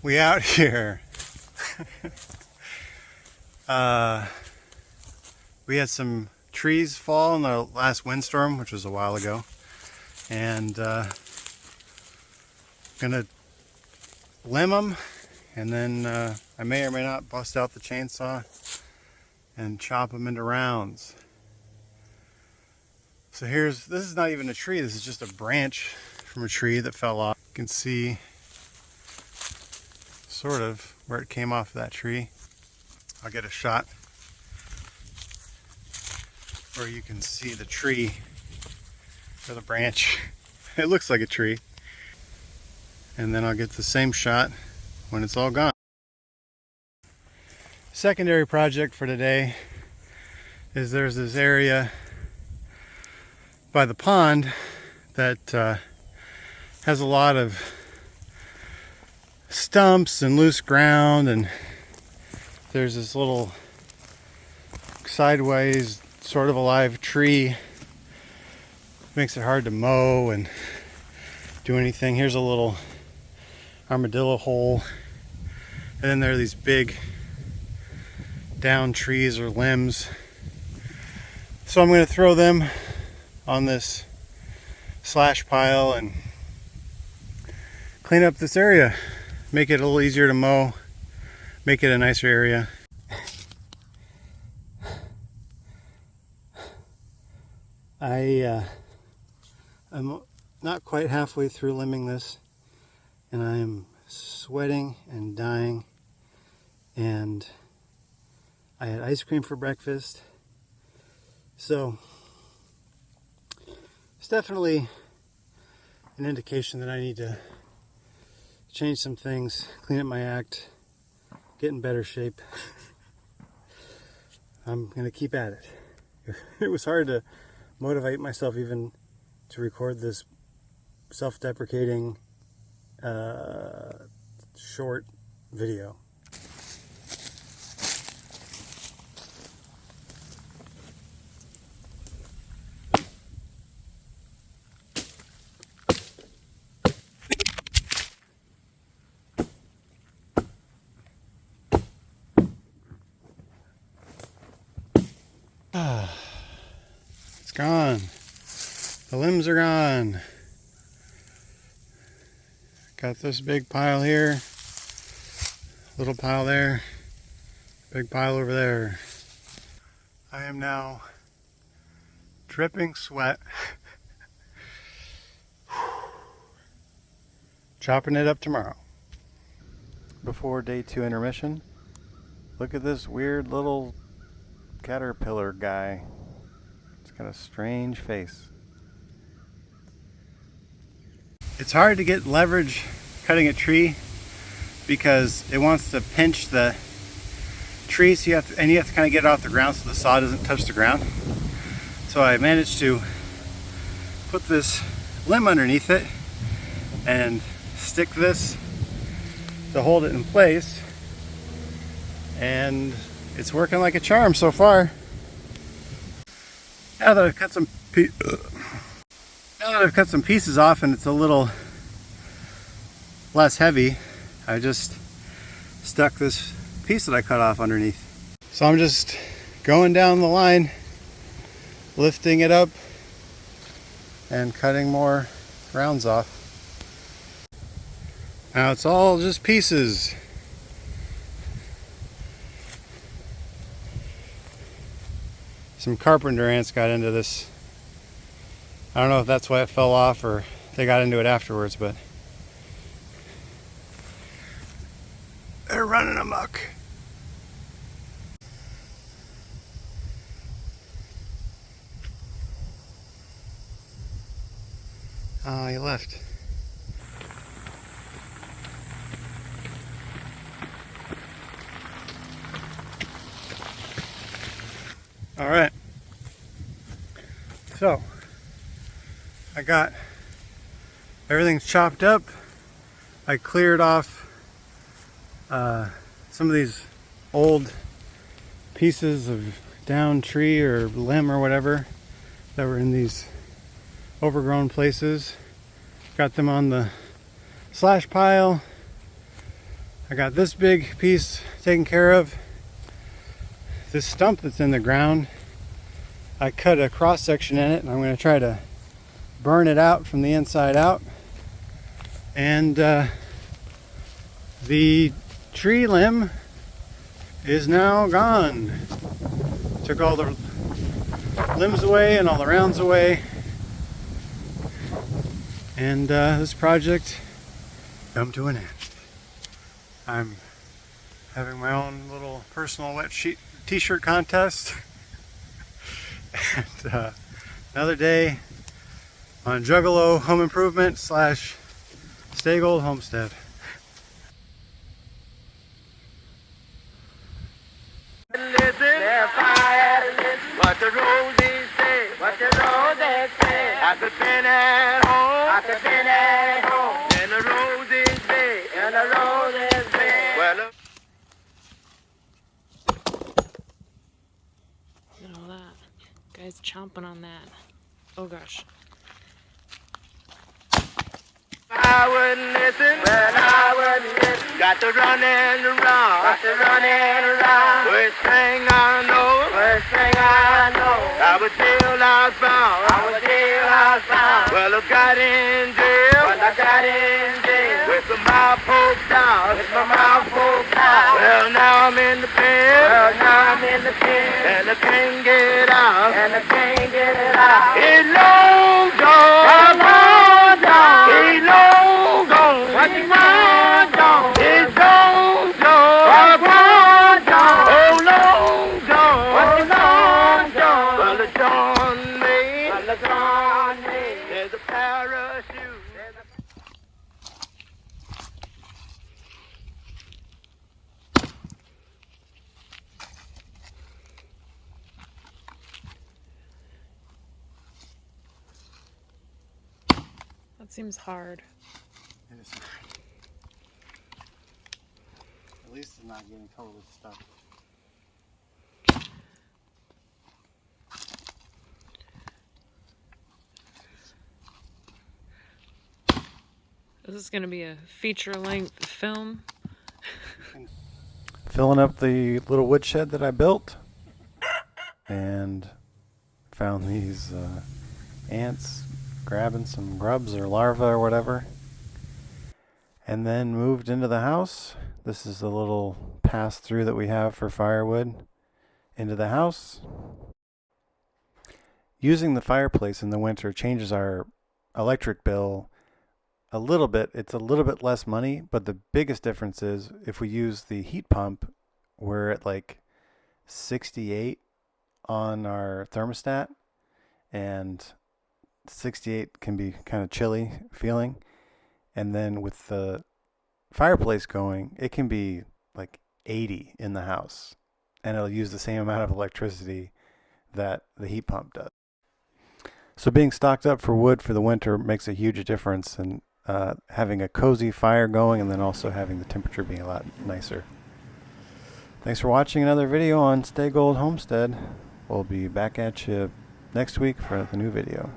We out here. We had some trees fall in the last windstorm, which was a while ago, and gonna limb them, and then I may or may not bust out the chainsaw and chop them into rounds. So this is not even a tree, this is just a branch from a tree that fell off. You can see sort of where it came off of that tree. I'll get a shot where you can see the tree or the branch. It looks like a tree. And then I'll get the same shot when it's all gone. Secondary project for today is there's this area by the pond that has a lot of stumps and loose ground, and there's this little sideways sort of a live tree. Makes it hard to mow and do anything. Here's a little armadillo hole, and then there are these big down trees or limbs. So I'm going to throw them on this slash pile and clean up this area, make it a little easier to mow, make it a nicer area. I'm not quite halfway through limbing this, and I am sweating and dying, and I had ice cream for breakfast, so it's definitely an indication that I need to change some things, clean up my act, get in better shape. I'm going to keep at it. It was hard to motivate myself even to record this self-deprecating short video. It's gone. The limbs are gone. Got this big pile here, little pile there, big pile over there. I am now dripping sweat, chopping it up tomorrow. Before day 2 intermission, look at this weird little caterpillar guy. It's got a strange face. It's hard to get leverage cutting a tree because it wants to pinch the tree, so you have to kind of get it off the ground so the saw doesn't touch the ground. So I managed to put this limb underneath it and stick this to hold it in place, and it's working like a charm so far. Now that I've cut some pieces off and it's a little less heavy, I just stuck this piece that I cut off underneath. So I'm just going down the line, lifting it up and cutting more rounds off. Now it's all just pieces. Some carpenter ants got into this. I don't know if that's why it fell off or they got into it afterwards, but they're running amok. Oh, he left. All right. So I got everything's chopped up. I cleared off some of these old pieces of down tree or limb or whatever that were in these overgrown places. Got them on the slash pile. I got this big piece taken care of. This stump that's in the ground, I cut a cross section in it, and I'm going to try to burn it out from the inside out. And the tree limb is now gone. Took all the limbs away and all the rounds away, and this project come to an end. I'm having my own little personal wet sheet t-shirt contest. And another day on Juggalo Home Improvement / Stay Gold Homestead. What the roses say, what the roses say. I could been at home, I could been at home. And the roses say, and the roses say. Well, Look at all that. Guy's chomping on that. Oh gosh. I wouldn't listen, well I wouldn't listen. Got to run and around, got to run and around. First thing I know, first thing I know. I was still outbound, I was still outbound. Well I got in jail, well I got in jail. With my mouth poked out, with my mouth poked out. Well now I'm in the pen, well now I'm in the pen. And I can't get out, and I can't get it out. It's long gone, long gone. It's long gone, what you want gone. It's long gone, what you want gone. Oh long gone, what you want gone. Well it's on me, well it's on me. There's a parachute. That seems hard. It is hard. At least it's not getting totally stuck. This is going to be a feature-length film. Filling up the little woodshed that I built, and found these ants grabbing some grubs or larvae or whatever, and then moved into the house. This is the little pass-through that we have for firewood into the house. Using the fireplace in the winter changes our electric bill a little bit. It's a little bit less money, but the biggest difference is if we use the heat pump, we're at like 68 on our thermostat, and 68 can be kind of chilly feeling. And then with the fireplace going, it can be like 80 in the house, and it'll use the same amount of electricity that the heat pump does. So being stocked up for wood for the winter makes a huge difference, and having a cozy fire going, and then also having the temperature being a lot nicer. Thanks for watching another video on Stay Gold Homestead. We'll be back at you next week for the new video.